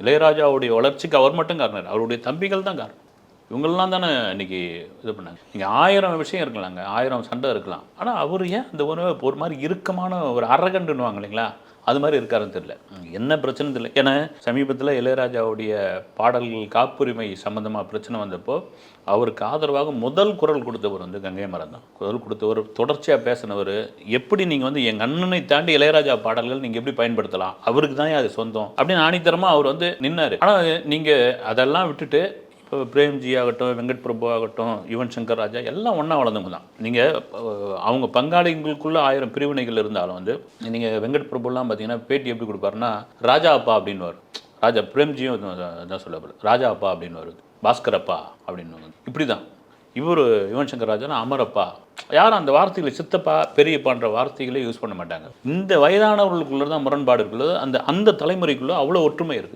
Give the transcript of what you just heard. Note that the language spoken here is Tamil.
இளையராஜாவுடைய வளர்ச்சிக்கு அவர் மட்டும் காரணம் இல்லை, அவருடைய தம்பிகள் தான் காரணம். இவங்கெல்லாம் தானே இன்னைக்கு இது பண்ணாங்க. நீங்கள் 1000 விஷயம் இருக்கலாங்க, 1000 சண்டை இருக்கலாம், ஆனால் அவர் ஏன் இந்த ஒரு மாதிரி இறுக்கமான ஒரு அரகண்டுன்னுவாங்க இல்லைங்களா, அது மாதிரி இருக்காருன்னு தெரியல. என்ன பிரச்சனை தெரியல. ஏன்னா சமீபத்தில் இளையராஜாவுடைய பாடல்கள் காப்புரிமை சம்மந்தமாக பிரச்சனை வந்தப்போ அவருக்கு ஆதரவாக முதல் குரல் கொடுத்தவர் வந்து கங்கை மரன் தான். குரல் கொடுத்தவர், தொடர்ச்சியாக பேசினவர். எப்படி நீங்கள் வந்து எங்கள் அண்ணனை தாண்டி இளையராஜா பாடல்கள் நீங்கள் எப்படி பயன்படுத்தலாம், அவருக்கு தான் அது சொந்தம் அப்படின்னு ஆணித்தரமாக அவர் வந்து நின்னார். ஆனால் நீங்கள் அதெல்லாம் விட்டுட்டு இப்போ பிரேம்ஜி ஆகட்டும், வெங்கட் பிரபு ஆகட்டும், யுவன் சங்கர் ராஜா எல்லாம் ஒன்றா வளர்ந்தவங்க தான். நீங்கள் அவங்க பங்காளிகளுக்குள்ள 1000 பிரிவினைகள் இருந்தாலும் வந்து நீங்கள் வெங்கட் பிரபுலாம் பார்த்தீங்கன்னா பேட்டி எப்படி கொடுப்பாருன்னா ராஜா அப்பா அப்படின்னு வரும். ராஜா பிரேம்ஜியும் தான் சொல்லப்படுது, ராஜா அப்பா அப்படின்னு வருது, பாஸ்கர் அப்பா அப்படின்னு. இப்படி தான் இவர் யுவன் சங்கர் ராஜா அமரப்பா, யாரும் அந்த வார்த்தைகளை சித்தப்பா பெரியப்பான்ற வார்த்தைகளே யூஸ் பண்ண மாட்டாங்க. இந்த வயதானவர்களுக்குள்ள தான் முரண்பாடு இருக்குள்ளது. அந்த தலைமுறைக்குள்ளே அவ்வளோ ஒற்றுமை இருக்குது.